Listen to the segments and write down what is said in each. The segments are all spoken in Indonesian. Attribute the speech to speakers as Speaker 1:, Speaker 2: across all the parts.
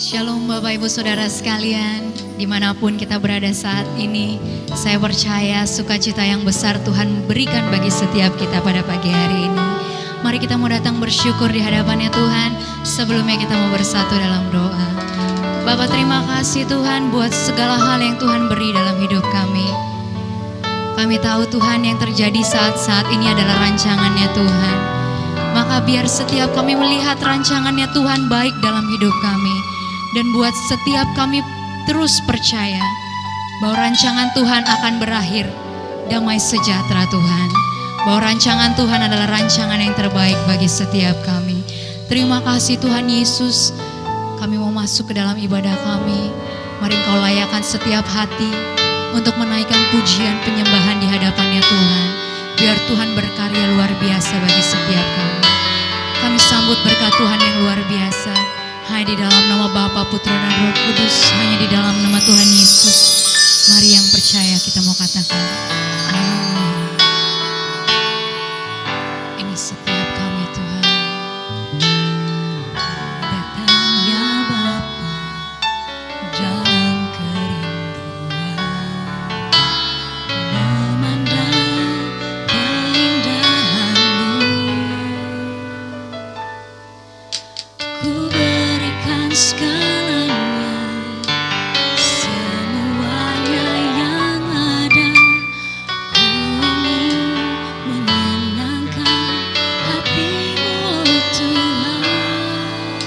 Speaker 1: Shalom Bapak Ibu Saudara sekalian, dimanapun kita berada saat ini, saya percaya sukacita yang besar Tuhan berikan bagi setiap kita pada pagi hari ini. Mari kita mau datang bersyukur di hadapannya Tuhan, sebelumnya kita mau bersatu dalam doa. Bapak, terima kasih Tuhan buat segala hal yang Tuhan beri dalam hidup kami. Kami tahu Tuhan yang terjadi saat-saat ini adalah rancangannya Tuhan. Maka biar setiap kami melihat rancangannya Tuhan baik dalam hidup kami. Dan buat setiap kami terus percaya bahwa rancangan Tuhan akan berakhir damai sejahtera Tuhan. Bahwa rancangan Tuhan adalah rancangan yang terbaik bagi setiap kami. Terima kasih Tuhan Yesus. Kami mau masuk ke dalam ibadah kami. Mari Engkau layakan setiap hati untuk menaikkan pujian penyembahan di hadapannya Tuhan. Biar Tuhan berkarya luar biasa bagi setiap kami. Kami sambut berkat Tuhan yang luar biasa. Hanya di dalam nama Bapa, Putra dan Roh Kudus, hanya di dalam nama Tuhan Yesus. Mari yang percaya kita mau katakan amin. Ini setiap kami Tuhan. Datang ya Bapa dalam kerinduan, memandang keindahan-Mu. Ku segalanya, semuanya yang ada, ku ingin menyenangkan hati-Mu, oh Tuhan.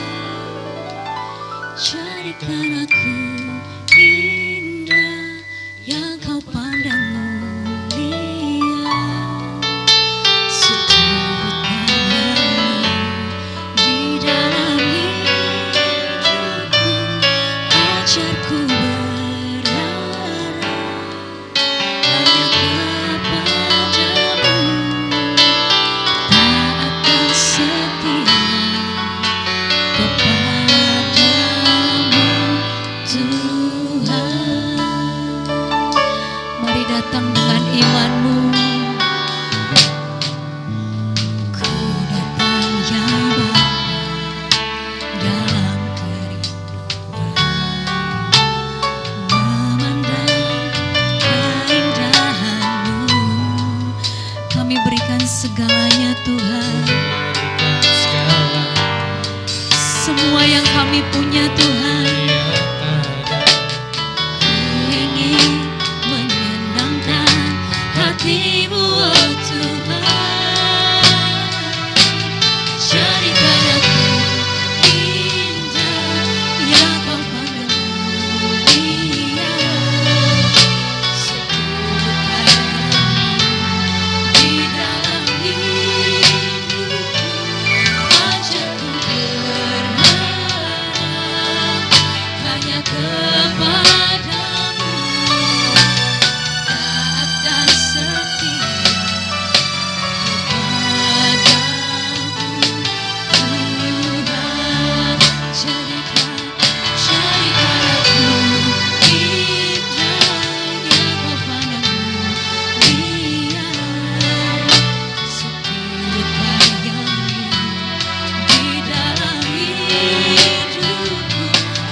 Speaker 1: Jadikan aku indah yang Kau pandang mulia, seturut padamu di dalam ajarku berharap hanya kepadamu, taat dan setia kepadamu Tuhan. Mari datang dengan imanmu. Ku datang ya Bapa dalam kerinduan, kami berikan segalanya Tuhan. Semua yang kami punya Tuhan. Ku ingin menyenangkan hati-Mu, oh Tuhan. Jadikan aku indah yang Kau pandang mulia, seturut padamu di dalam hidupku. Ajarku berharap hanya kepadamu, taat dan setia kepadamu Tuhan. Jadikan aku indah yang Kau pandang mulia, seturut padamu di dalam hidupku.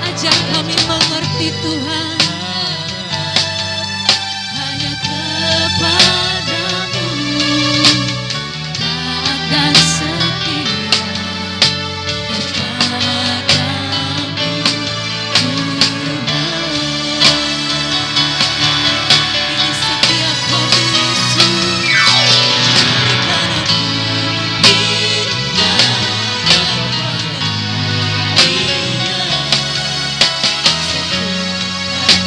Speaker 1: Ajar kami mengerti Tuhan, hanya kepadamu, taat dan setia kepadamu Tuhan. Ini setiap kami Yesus. Jadikan aku indah yang Kau pandang mulia, seturut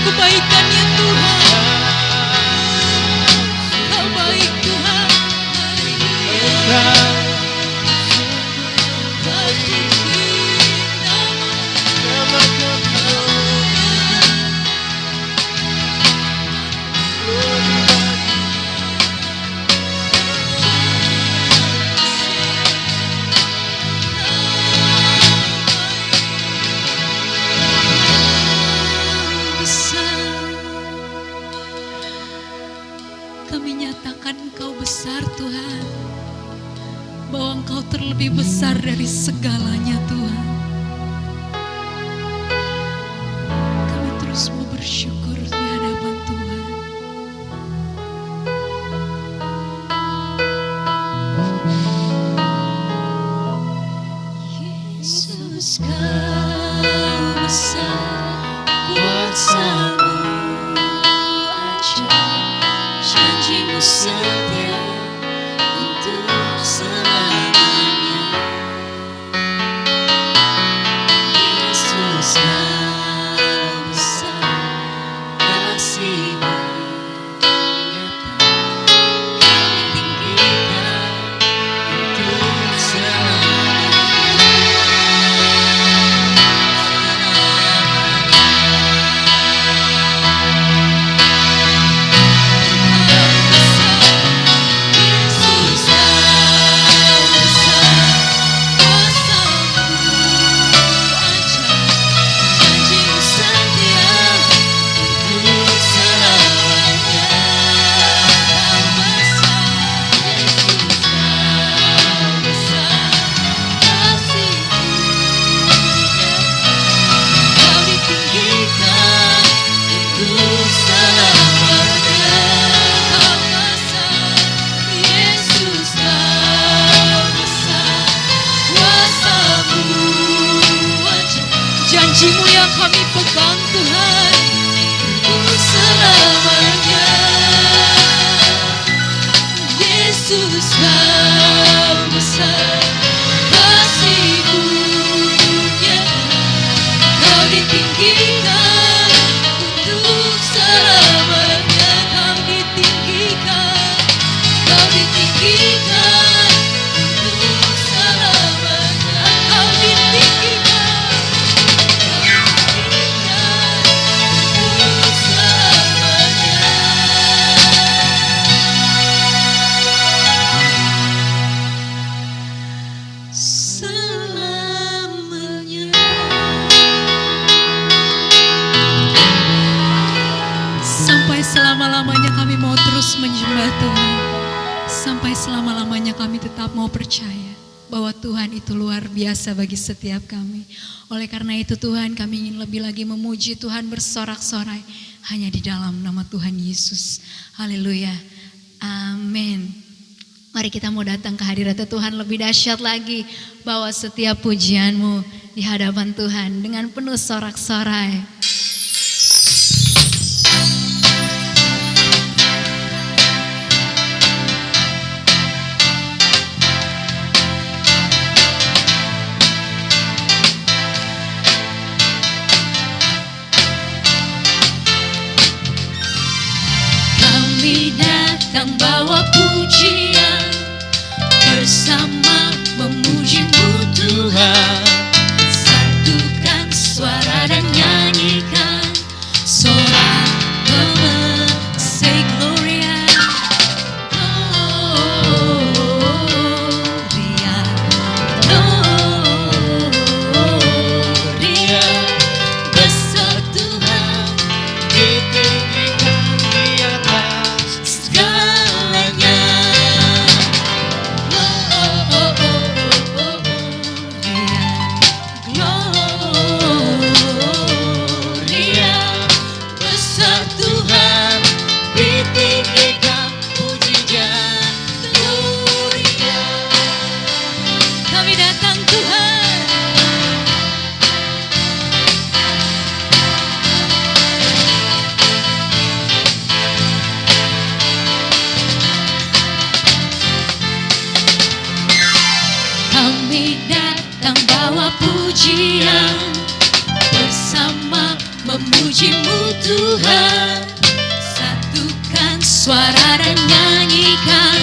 Speaker 1: kebaikan-Nya Tuhan. Kau baik Tuhan. Kau tinggi kami nyatakan Engkau besar Tuhan, bahwa Engkau terlebih besar dari segalanya Tuhan. Kami terus mau bersyukur di hadapan Tuhan. Yesus Kau besar, kuasa-Mu ajaib, janji-Mu setia untuk selamanya. Yesus Kau besar, kasih-Mu nyata, Kami tinggikan untuk selamanya. Janji-Mu yang kami pegang Tuhan untuk selamanya. Yesus Kau besar, kasih-Mu nyata, Kau ditinggikan untuk selamanya. Kau ditinggikan, Kau ditinggikan untuk selamanya. Kau ditinggikan. Sampai selama-lamanya kami mau terus menyembah Tuhan. Sampai selama-lamanya kami tetap mau percaya bahwa Tuhan itu luar biasa bagi setiap kami. Oleh karena itu Tuhan, kami ingin lebih lagi memuji Tuhan, bersorak-sorai hanya di dalam nama Tuhan Yesus. Haleluya. Amin. Mari kita mau datang ke hadirat Tuhan lebih dahsyat lagi, bahwa setiap pujian-Mu di hadapan Tuhan dengan penuh sorak-sorai. Kami datang bawa pujian, bersama memuji-Mu Tuhan. Satukan suara dan nyanyikan sorak gemer, say Gloria, Gloria, Gloria. Besar Tuhan, ditinggikan di atas segalanya. Gloria, besar Tuhan, ditinggikan pujian. Gloria, kami datang Tuhan. Kami datang bawa pujian, bersama memujimu Tuhan. Satukan suara dan nyanyikan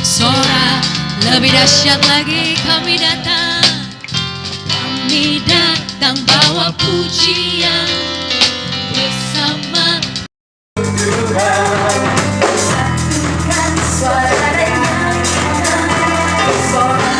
Speaker 1: sorak lebih dahsyat lagi. Kami datang bawa pujian bersama Tuhan. Satukan suara dan nyanyikan sorak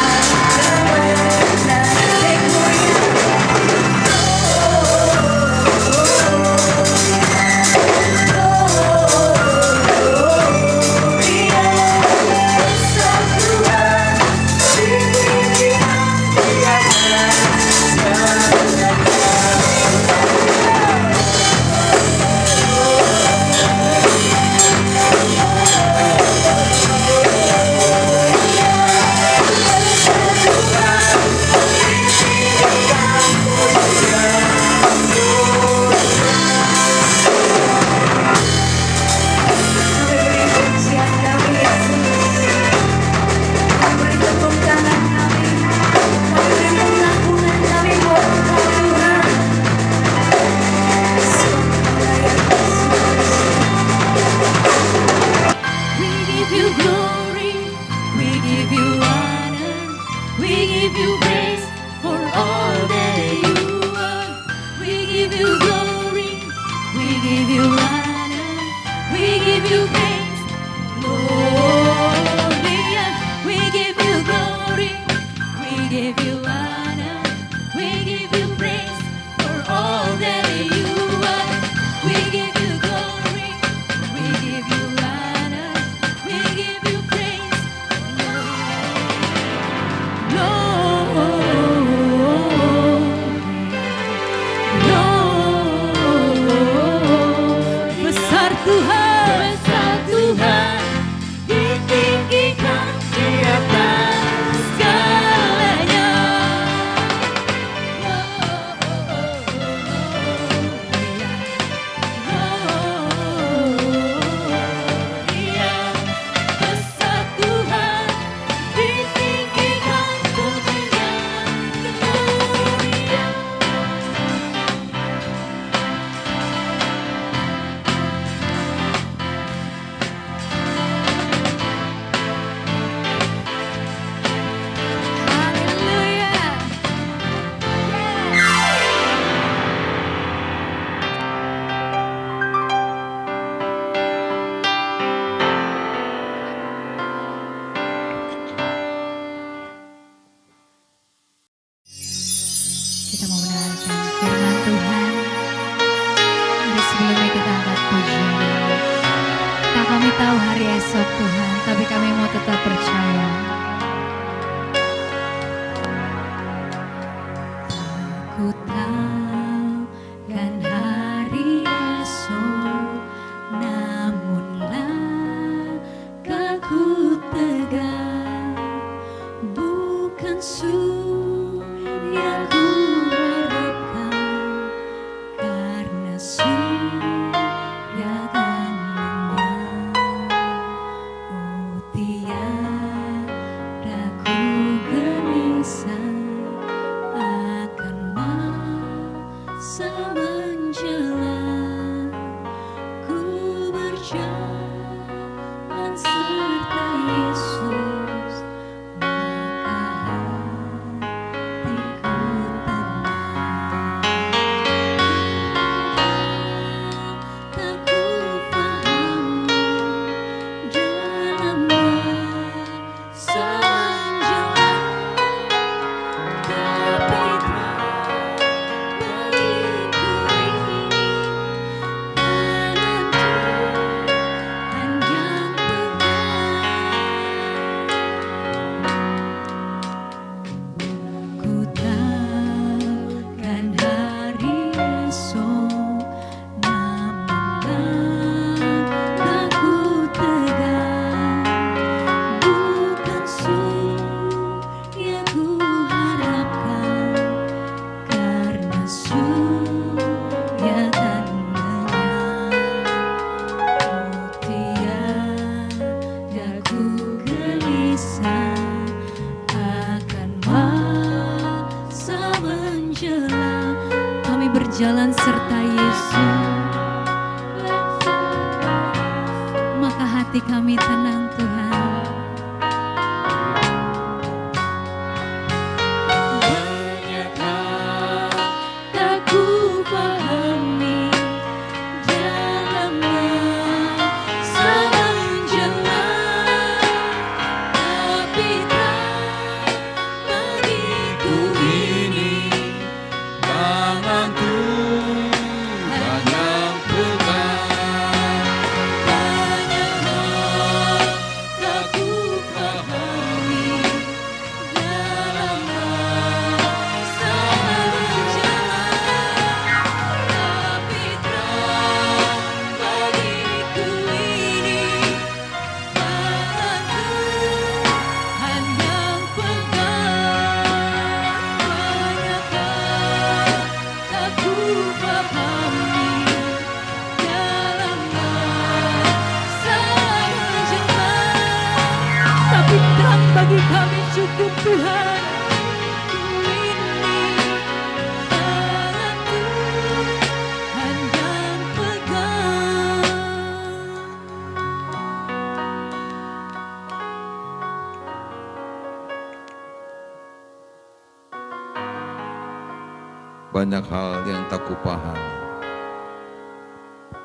Speaker 1: berjalan serta Yesus, maka hati kami tenang Tuhan.
Speaker 2: Banyak hal tak ku pahami dalam masa menjelang, tapi tak bagiku ini tanganku banyak pegang. Banyak hal tak ku pahami dalam masa menjelang, tapi terang bagiku ini tanganku hanya pegang. Banyak hal tak ku pahami dalam masa menjelang, tapi terang bagi kami cukup Tuhan. Ini tanganku hanya pegang.
Speaker 3: Banyak hal yang tak kupahami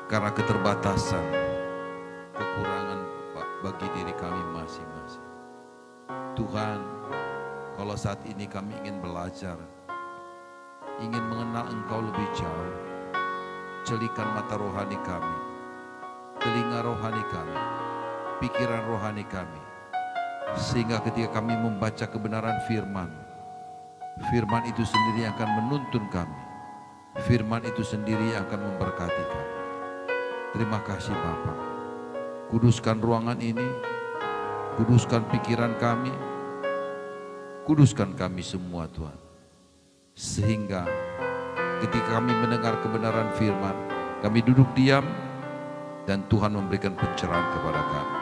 Speaker 3: karena keterbatasan, kekurangan bagi diri kami masing-masing. Tuhan, kalau saat ini kami ingin belajar, ingin mengenal Engkau lebih jauh, celikan mata rohani kami, telinga rohani kami, pikiran rohani kami, sehingga ketika kami membaca kebenaran firman, firman itu sendiri yang akan menuntun kami. Firman itu sendiri yang akan memberkati kami. Terima kasih Bapa. Kuduskan ruangan ini, kuduskan pikiran kami, kuduskan kami semua Tuhan. Sehingga ketika kami mendengar kebenaran firman, kami duduk diam dan Tuhan memberikan pencerahan kepada kami.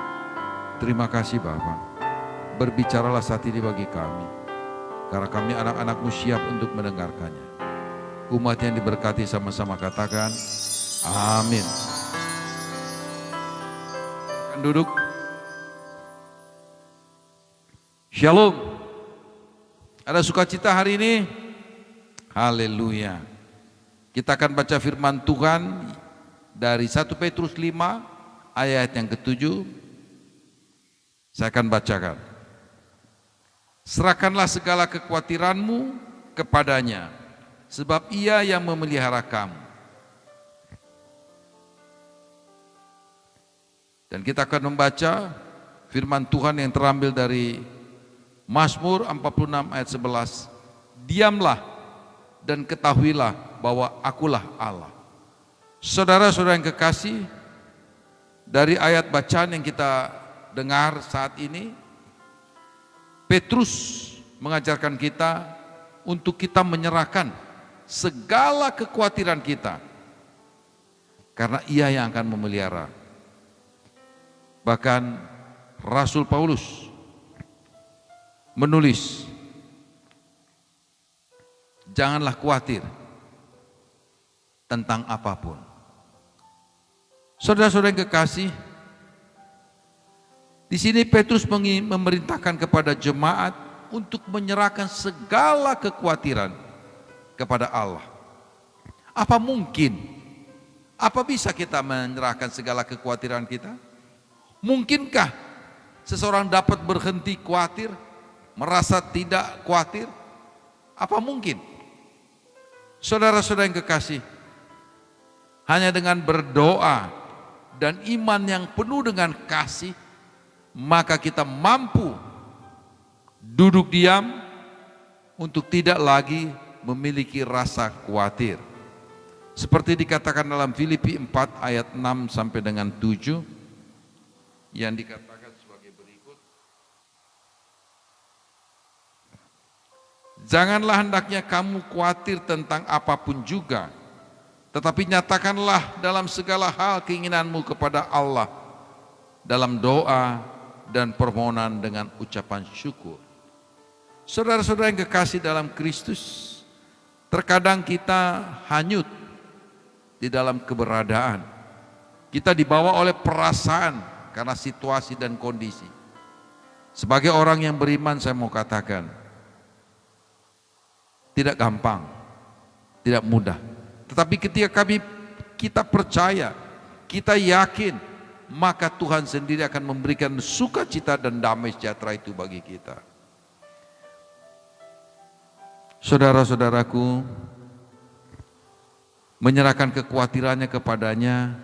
Speaker 3: Terima kasih Bapa. Berbicaralah saat ini bagi kami, karena kami anak-anak-Mu siap untuk mendengarkannya. Umat yang diberkati sama-sama katakan, amin. Akan duduk. Shalom. Ada sukacita hari ini? Haleluya. Kita akan baca firman Tuhan dari 1 Petrus 5 ayat yang ke-7. Saya akan bacakan. Serahkanlah segala kekhawatiranmu kepadanya, sebab Ia yang memelihara kamu. Dan kita akan membaca firman Tuhan yang terambil dari Mazmur 46 ayat 11. Diamlah dan ketahuilah bahwa akulah Allah. Saudara-saudara yang kekasih, dari ayat bacaan yang kita dengar saat ini, Petrus mengajarkan kita untuk kita menyerahkan segala kekhawatiran kita, karena Ia yang akan memelihara. Bahkan Rasul Paulus menulis, janganlah khawatir tentang apapun. Saudara-saudara yang kekasih, di sini Petrus memerintahkan kepada jemaat untuk menyerahkan segala kekhawatiran kepada Allah. Apa mungkin? Apa bisa kita menyerahkan segala kekhawatiran kita? Mungkinkah seseorang dapat berhenti khawatir, merasa tidak khawatir? Apa mungkin? Saudara-saudara yang kekasih, hanya dengan berdoa dan iman yang penuh dengan kasih, maka kita mampu duduk diam untuk tidak lagi memiliki rasa khawatir. Seperti dikatakan dalam Filipi 4 ayat 6 sampai dengan 7 yang dikatakan sebagai berikut. Janganlah hendaknya kamu khawatir tentang apapun juga, tetapi nyatakanlah dalam segala hal keinginanmu kepada Allah dalam doa dan permohonan dengan ucapan syukur. Saudara-saudara yang kekasih dalam Kristus, Terkadang kita hanyut di dalam keberadaan. Kita dibawa oleh perasaan karena situasi dan kondisi. Sebagai orang yang beriman saya mau katakan, tidak gampang, tidak mudah. Tetapi ketika kita percaya, kita yakin, maka Tuhan sendiri akan memberikan sukacita dan damai sejahtera itu bagi kita. Saudara-saudaraku, menyerahkan kekhawatirannya kepadanya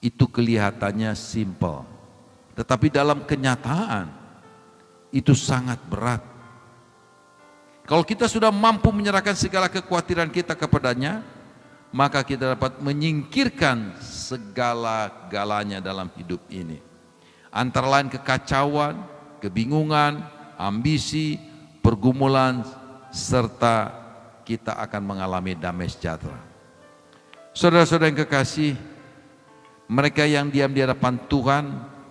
Speaker 3: itu kelihatannya simpel, tetapi dalam kenyataan itu sangat berat. Kalau kita sudah mampu menyerahkan segala kekhawatiran kita kepadanya, maka kita dapat menyingkirkan segala-galanya dalam hidup ini. Antara lain kekacauan, kebingungan, ambisi, pergumulan, serta kita akan mengalami damai sejahtera. Saudara-saudara yang kekasih, mereka yang diam di hadapan Tuhan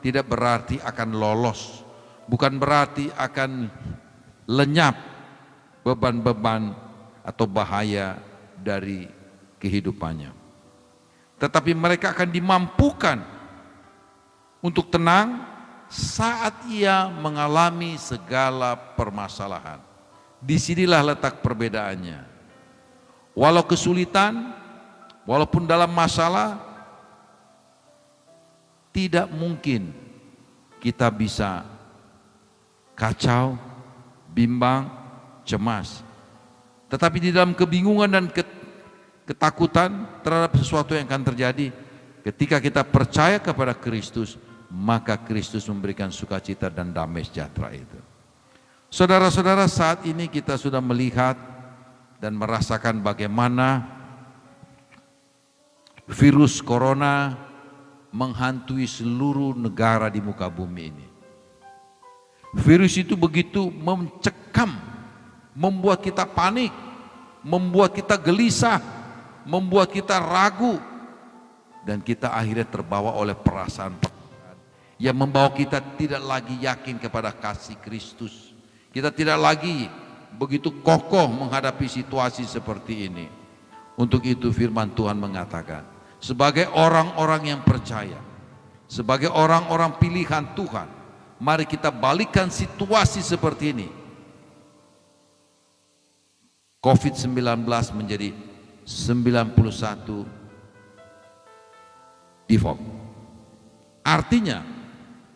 Speaker 3: tidak berarti akan lolos, bukan berarti akan lenyap beban-beban atau bahaya dari kehidupannya. Tetapi mereka akan dimampukan untuk tenang saat ia mengalami segala permasalahan. Disinilah letak perbedaannya. Walau kesulitan, walaupun dalam masalah, tidak mungkin kita bisa kacau, bimbang, cemas. Tetapi di dalam kebingungan dan ketakutan terhadap sesuatu yang akan terjadi, ketika kita percaya kepada Kristus, maka Kristus memberikan sukacita dan damai sejahtera itu. Saudara-saudara, saat ini kita sudah melihat dan merasakan bagaimana virus corona menghantui seluruh negara di muka bumi ini. Virus itu begitu mencekam, membuat kita panik, membuat kita gelisah, membuat kita ragu, dan kita akhirnya terbawa oleh perasaan yang membawa kita tidak lagi yakin kepada kasih Kristus. Kita tidak lagi begitu kokoh menghadapi situasi seperti ini. Untuk itu firman Tuhan mengatakan, sebagai orang-orang yang percaya, sebagai orang-orang pilihan Tuhan, mari kita balikkan situasi seperti ini. COVID-19 menjadi 91 default. Artinya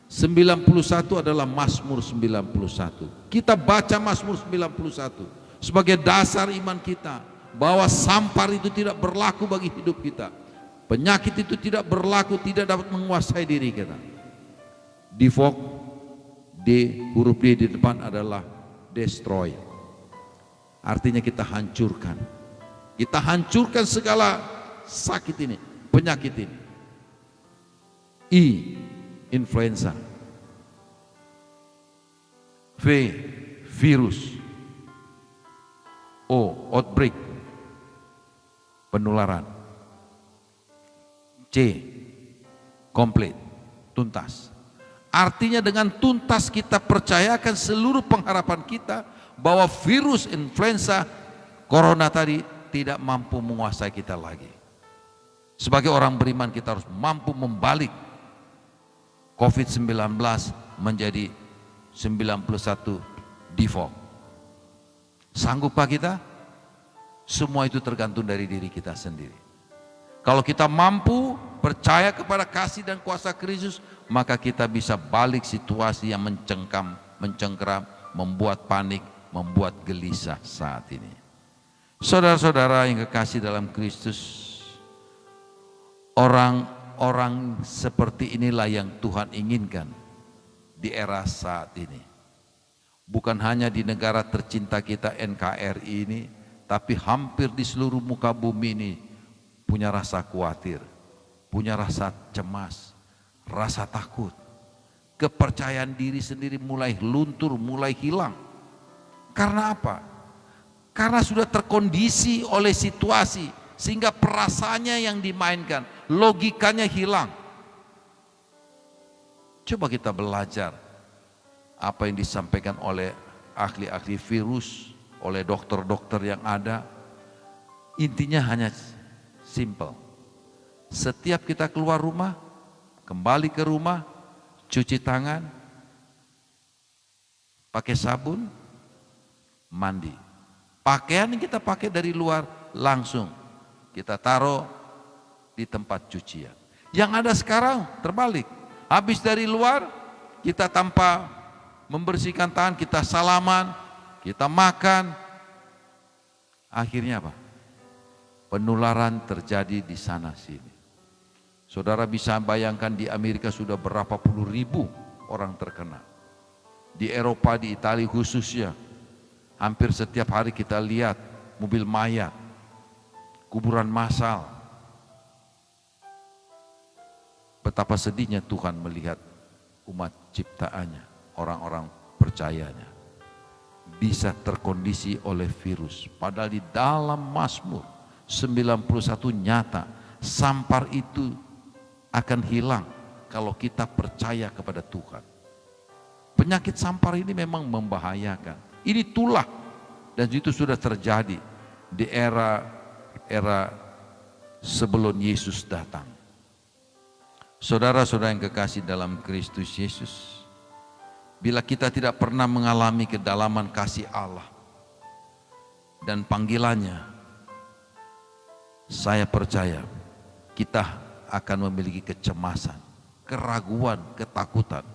Speaker 3: 91 adalah Mazmur 91. Kita baca Mazmur 91 sebagai dasar iman kita, bahwa sampar itu tidak berlaku bagi hidup kita. Penyakit itu tidak berlaku, tidak dapat menguasai diri kita. Default, D, huruf D di depan adalah destroy. Artinya kita hancurkan. Kita hancurkan segala sakit ini, penyakit ini. I, influenza. V, virus. O, outbreak, penularan. C, komplit, tuntas. Artinya dengan tuntas kita percayakan seluruh pengharapan kita bahwa virus influenza corona tadi tidak mampu menguasai kita lagi. Sebagai orang beriman kita harus mampu membalik COVID-19 menjadi 91 default. Sanggupkah kita? Semua itu tergantung dari diri kita sendiri. Kalau kita mampu percaya kepada kasih dan kuasa Kristus, maka kita bisa balik situasi yang mencengkeram, membuat panik, membuat gelisah saat ini. Saudara-saudara yang kekasih dalam Kristus, orang-orang seperti inilah yang Tuhan inginkan di era saat ini. Bukan hanya di negara tercinta kita NKRI ini, tapi hampir di seluruh muka bumi ini punya rasa khawatir, punya rasa cemas, rasa takut. Kepercayaan diri sendiri mulai luntur, mulai hilang. Karena apa? Karena sudah terkondisi oleh situasi, sehingga perasaannya yang dimainkan, logikanya hilang. Coba kita belajar apa yang disampaikan oleh ahli-ahli virus, oleh dokter-dokter yang ada. Intinya hanya simple. Setiap kita keluar rumah, kembali ke rumah, cuci tangan, pakai sabun, mandi. Pakaian yang kita pakai dari luar langsung kita taruh di tempat cucian. Yang ada sekarang terbalik. Habis dari luar, kita tanpa membersihkan tangan, kita salaman, kita makan. Akhirnya apa? Penularan terjadi di sana sini. Saudara bisa bayangkan di Amerika sudah berapa puluh ribu orang terkena. Di Eropa, di Italia khususnya, hampir setiap hari kita lihat mobil mayat, kuburan massal. Betapa sedihnya Tuhan melihat umat ciptaannya, orang-orang percayanya bisa terkondisi oleh virus. Padahal di dalam Mazmur 91 nyata, sampar itu akan hilang kalau kita percaya kepada Tuhan. Penyakit sampar ini memang membahayakan. Ini tulah, dan itu sudah terjadi di era sebelum Yesus datang. Saudara-saudara yang kekasih dalam Kristus Yesus, bila kita tidak pernah mengalami kedalaman kasih Allah dan panggilannya, saya percaya kita akan memiliki kecemasan, keraguan, ketakutan.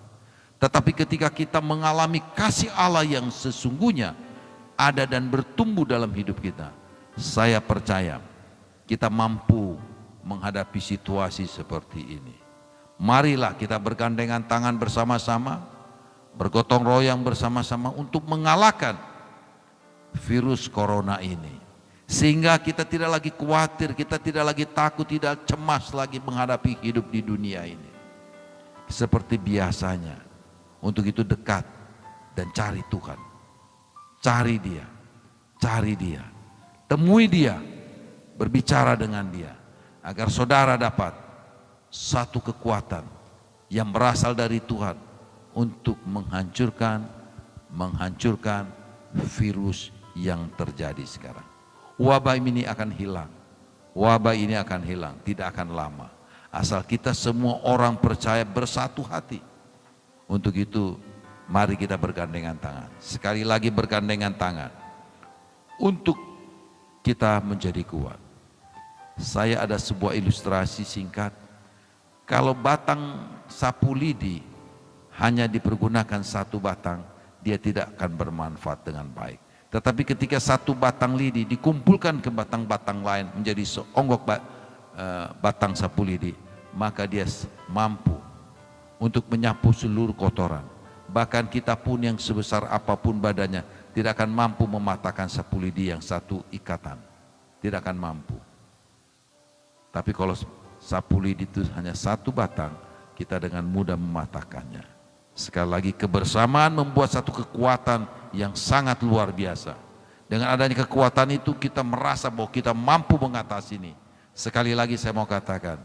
Speaker 3: Tetapi ketika kita mengalami kasih Allah yang sesungguhnya ada dan bertumbuh dalam hidup kita, saya percaya kita mampu menghadapi situasi seperti ini. Marilah kita bergandengan tangan bersama-sama, bergotong royong bersama-sama untuk mengalahkan virus corona ini. Sehingga kita tidak lagi khawatir, kita tidak lagi takut, tidak cemas lagi menghadapi hidup di dunia ini. Seperti biasanya, untuk itu dekat dan cari Tuhan. Cari Dia, temui Dia, berbicara dengan Dia. Agar saudara dapat satu kekuatan yang berasal dari Tuhan untuk menghancurkan virus yang terjadi sekarang. Wabah ini akan hilang. Wabah ini akan hilang, tidak akan lama. Asal kita semua orang percaya bersatu hati. Untuk itu, mari kita bergandengan tangan. Sekali lagi bergandengan tangan. Untuk kita menjadi kuat. Saya ada sebuah ilustrasi singkat. Kalau batang sapu lidi hanya dipergunakan satu batang, dia tidak akan bermanfaat dengan baik. Tetapi ketika satu batang lidi dikumpulkan ke batang-batang lain menjadi seonggok batang sapu lidi, maka dia mampu untuk menyapu seluruh kotoran. Bahkan kita pun yang sebesar apapun badannya tidak akan mampu mematahkan sapu lidi yang satu ikatan. Tidak akan mampu. Tapi kalau sapu lidi itu hanya satu batang, kita dengan mudah mematahkannya. Sekali lagi, kebersamaan membuat satu kekuatan yang sangat luar biasa. Dengan adanya kekuatan itu kita merasa bahwa kita mampu mengatasi ini. Sekali lagi saya mau katakan,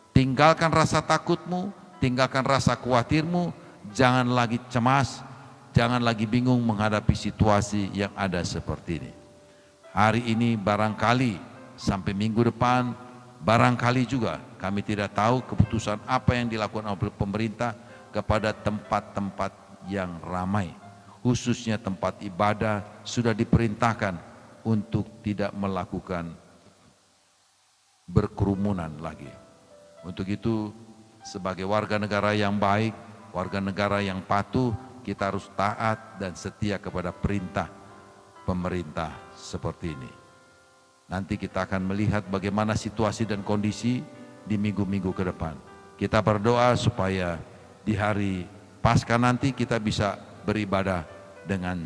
Speaker 3: tinggalkan rasa takutmu, tinggalkan rasa khawatirmu, jangan lagi cemas, jangan lagi bingung menghadapi situasi yang ada seperti ini. Hari ini barangkali sampai minggu depan, barangkali juga kami tidak tahu keputusan apa yang dilakukan oleh pemerintah kepada tempat-tempat yang ramai. Khususnya tempat ibadah sudah diperintahkan untuk tidak melakukan berkerumunan lagi. Untuk itu sebagai warga negara yang baik, warga negara yang patuh, kita harus taat dan setia kepada perintah pemerintah seperti ini. Nanti kita akan melihat bagaimana situasi dan kondisi di minggu-minggu ke depan. Kita berdoa supaya di hari Paskah nanti kita bisa beribadah dengan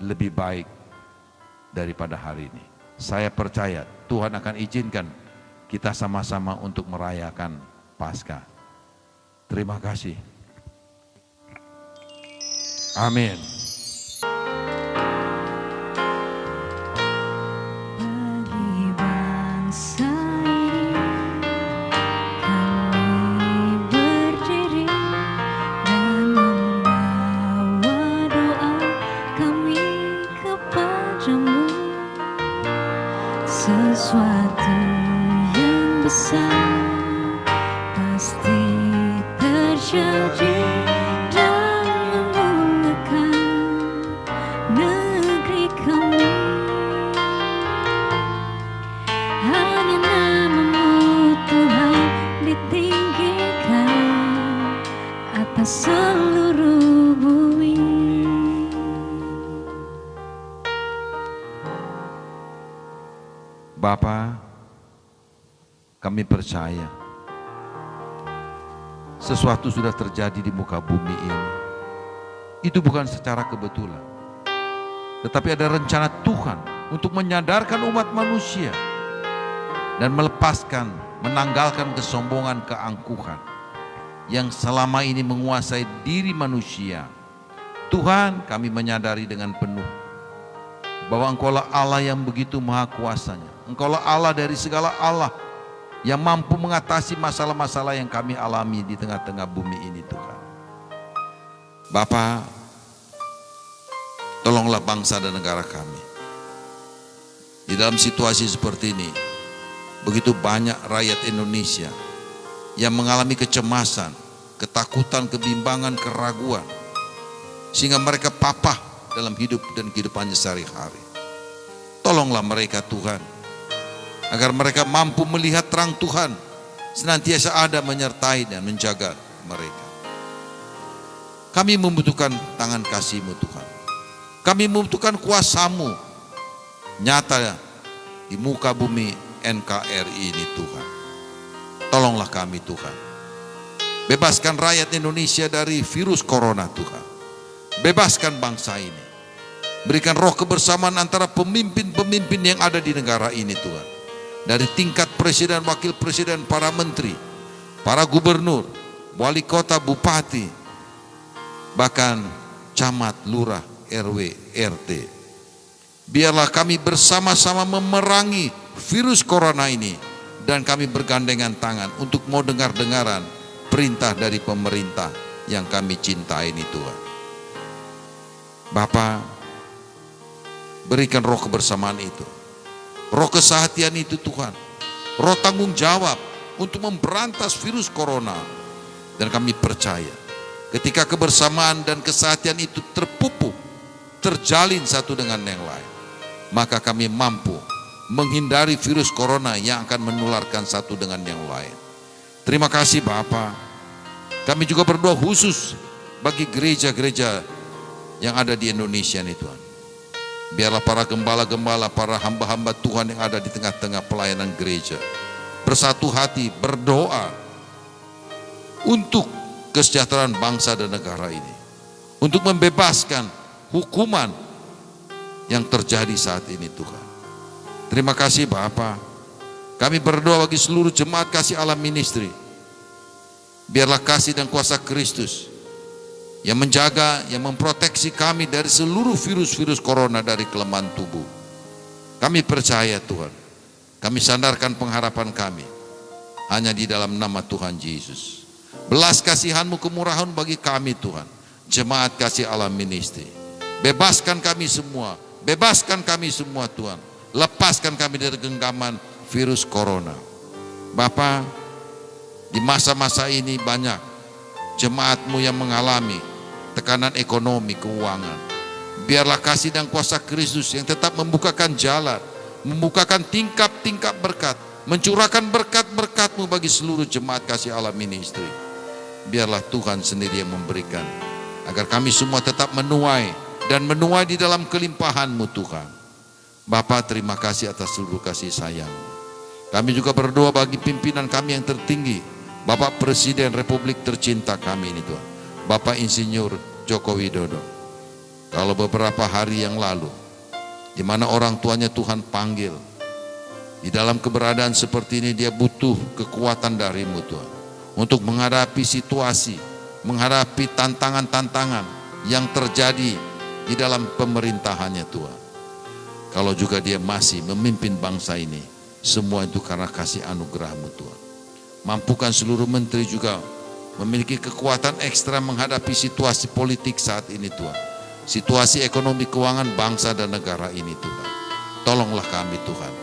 Speaker 3: lebih baik daripada hari ini. Saya percaya Tuhan akan izinkan kita sama-sama untuk merayakan Paskah. Terima kasih. Amin.
Speaker 2: Bagi bangsa ini kami berdiri dan membawa doa kami kepadamu. sesuatu yang besar pasti terjadi dan memulakan negeri kami. Hanya namamu Tuhan ditinggikan atas seluruh bumi.
Speaker 3: Bapa, kami percaya sesuatu sudah terjadi di muka bumi ini. Itu bukan secara kebetulan, tetapi ada rencana Tuhan untuk menyadarkan umat manusia dan melepaskan, menanggalkan kesombongan, keangkuhan yang selama ini menguasai diri manusia. Tuhan, kami menyadari dengan penuh bahwa Engkaulah Allah yang begitu maha kuasanya. Engkaulah Allah dari segala Allah yang mampu mengatasi masalah-masalah yang kami alami di tengah-tengah bumi ini, Tuhan. Bapa, tolonglah bangsa dan negara kami. Di dalam situasi seperti ini, begitu banyak rakyat Indonesia yang mengalami kecemasan, ketakutan, kebimbangan, keraguan, sehingga mereka papah dalam hidup dan kehidupannya sehari-hari. Tolonglah mereka, Tuhan, agar mereka mampu melihat terang Tuhan senantiasa ada menyertai dan menjaga mereka. Kami membutuhkan tangan kasih-Mu, Tuhan. Kami membutuhkan kuasa-Mu nyata di muka bumi NKRI ini, Tuhan. Tolonglah kami, Tuhan. Bebaskan rakyat Indonesia dari virus corona, Tuhan. Bebaskan bangsa ini. Berikan roh kebersamaan antara pemimpin-pemimpin yang ada di negara ini, Tuhan. Dari tingkat presiden, wakil presiden, para menteri, para gubernur, wali kota, bupati, bahkan camat, lurah, RW, RT. Biarlah kami bersama-sama memerangi virus corona ini, dan kami bergandengan tangan untuk mau dengar-dengaran perintah dari pemerintah yang kami cintai ini, Tuhan. Bapa, berikan roh kebersamaan itu, roh kesehatian itu, Tuhan, roh tanggung jawab untuk memberantas virus corona. Dan kami percaya ketika kebersamaan dan kesehatian itu terpupuk, terjalin satu dengan yang lain, maka kami mampu menghindari virus corona yang akan menularkan satu dengan yang lain. Terima kasih Bapa. Kami juga berdoa khusus bagi gereja-gereja yang ada di Indonesia ini, Tuhan. Biarlah para gembala-gembala, para hamba-hamba Tuhan yang ada di tengah-tengah pelayanan gereja bersatu hati berdoa untuk kesejahteraan bangsa dan negara ini, untuk membebaskan hukuman yang terjadi saat ini, Tuhan. Terima kasih Bapa. Kami berdoa bagi seluruh jemaat Kasih Allah Ministry. Biarlah kasih dan kuasa Kristus yang menjaga, yang memproteksi kami dari seluruh virus-virus corona dari kelemahan tubuh. Kami percaya Tuhan, kami sandarkan pengharapan kami hanya di dalam nama Tuhan Yesus. Belas kasihan-Mu, kemurahan bagi kami Tuhan, jemaat Kasih Allah Ministry. Bebaskan kami semua, bebaskan kami semua Tuhan. Lepaskan kami dari genggaman virus corona. Bapa, di masa-masa ini banyak jemaat-Mu yang mengalami tekanan ekonomi, keuangan. Biarlah kasih dan kuasa Kristus yang tetap membukakan jalan, membukakan tingkap-tingkap berkat, mencurahkan berkat-berkat-Mu bagi seluruh jemaat Kasih Allah Ministry. Biarlah Tuhan sendiri yang memberikan, agar kami semua tetap menuai dan menuai di dalam kelimpahan-Mu Tuhan. Bapa, terima kasih atas seluruh kasih sayang. Kami juga berdoa bagi pimpinan kami yang tertinggi, Bapak Presiden Republik tercinta kami ini Tuhan, Bapak Insinyur Joko Widodo. Kalau beberapa hari yang lalu, di mana orang tuanya Tuhan panggil, di dalam keberadaan seperti ini dia butuh kekuatan dari-Mu Tuhan, untuk menghadapi situasi, menghadapi tantangan-tantangan yang terjadi di dalam pemerintahannya Tuhan. Kalau juga dia masih memimpin bangsa ini, semua itu karena kasih anugerah-Mu Tuhan. Mampukan seluruh menteri juga memiliki kekuatan ekstra menghadapi situasi politik saat ini Tuhan. Situasi ekonomi keuangan bangsa dan negara ini Tuhan. Tolonglah kami Tuhan.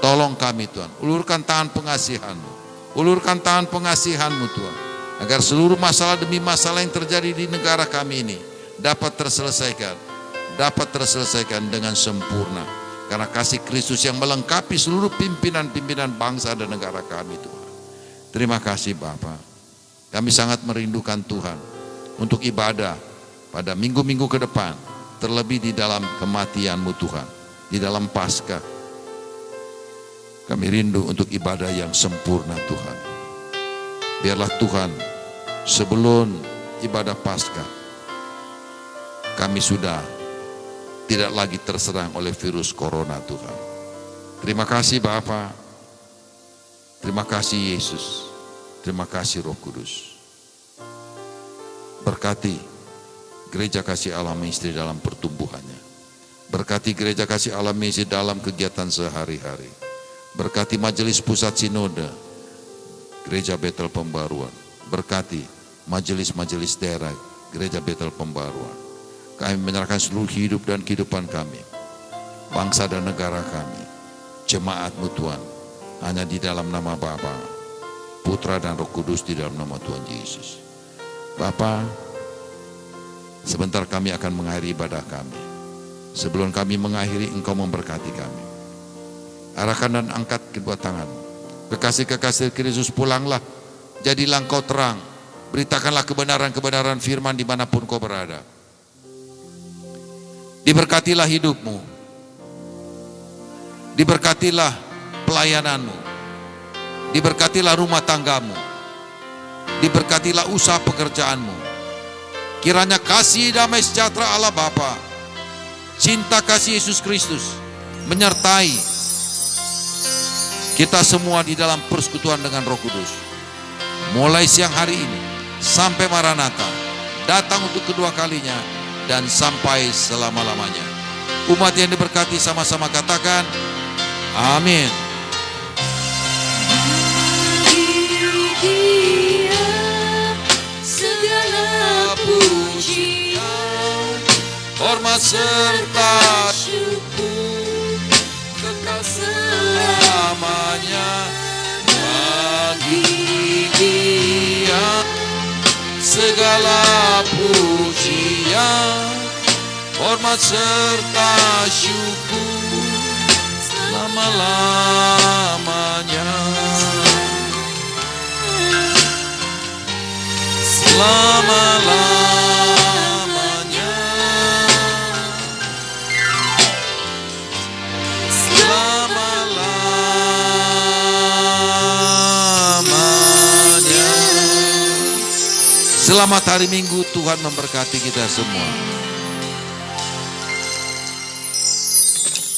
Speaker 3: Tolong kami Tuhan, ulurkan tangan pengasihan-Mu. Ulurkan tangan pengasihan-Mu Tuhan, agar seluruh masalah demi masalah yang terjadi di negara kami ini dapat terselesaikan dengan sempurna. Karena kasih Kristus yang melengkapi seluruh pimpinan-pimpinan bangsa dan negara kami Tuhan. Terima kasih Bapa. Kami sangat merindukan Tuhan untuk ibadah pada minggu-minggu ke depan, terlebih di dalam kematian-Mu Tuhan, di dalam Paskah. Kami rindu untuk ibadah yang sempurna Tuhan. Biarlah Tuhan, sebelum ibadah Paskah, kami sudah tidak lagi terserang oleh virus corona Tuhan. Terima kasih Bapa. Terima kasih Yesus. Terima kasih Roh Kudus. Berkati gereja kasih Allah Misteri dalam pertumbuhannya. Berkati gereja kasih Allah Misteri dalam kegiatan sehari-hari. Berkati majelis pusat sinode Gereja Betel Pembaruan. Berkati majelis-majelis daerah Gereja Betel Pembaruan. Kami menyerahkan seluruh hidup dan kehidupan kami, bangsa dan negara kami, jemaat-Mu Tuhan, hanya di dalam nama Bapa, Putra dan Roh Kudus, di dalam nama Tuhan Yesus. Bapa, sebentar kami akan mengakhiri ibadah kami. Sebelum kami mengakhiri, Engkau memberkati kami. Arahkan dan angkat kedua tangan. Kekasih-kekasih Kristus, pulanglah, jadilah engkau terang. Beritakanlah kebenaran-kebenaran firman dimanapun kau berada. Diberkatilah hidupmu. Diberkatilah pelayananmu. Diberkatilah rumah tanggamu. Diberkatilah usaha pekerjaanmu. Kiranya kasih damai sejahtera Allah Bapa, cinta kasih Yesus Kristus menyertai kita semua di dalam persekutuan dengan Roh Kudus. Mulai siang hari ini sampai Maranatha, datang untuk kedua kalinya dan sampai selama-lamanya. Umat yang diberkati sama-sama katakan amin.
Speaker 2: Dia segala pujian,
Speaker 3: Hormat serta
Speaker 2: syukur,
Speaker 3: kekal selamanya bagi Dia. Segala pujian, hormat serta syukur selama-lamanya. Selama-lamanya. Selama-lamanya. Selamat hari Minggu, Tuhan memberkati kita semua.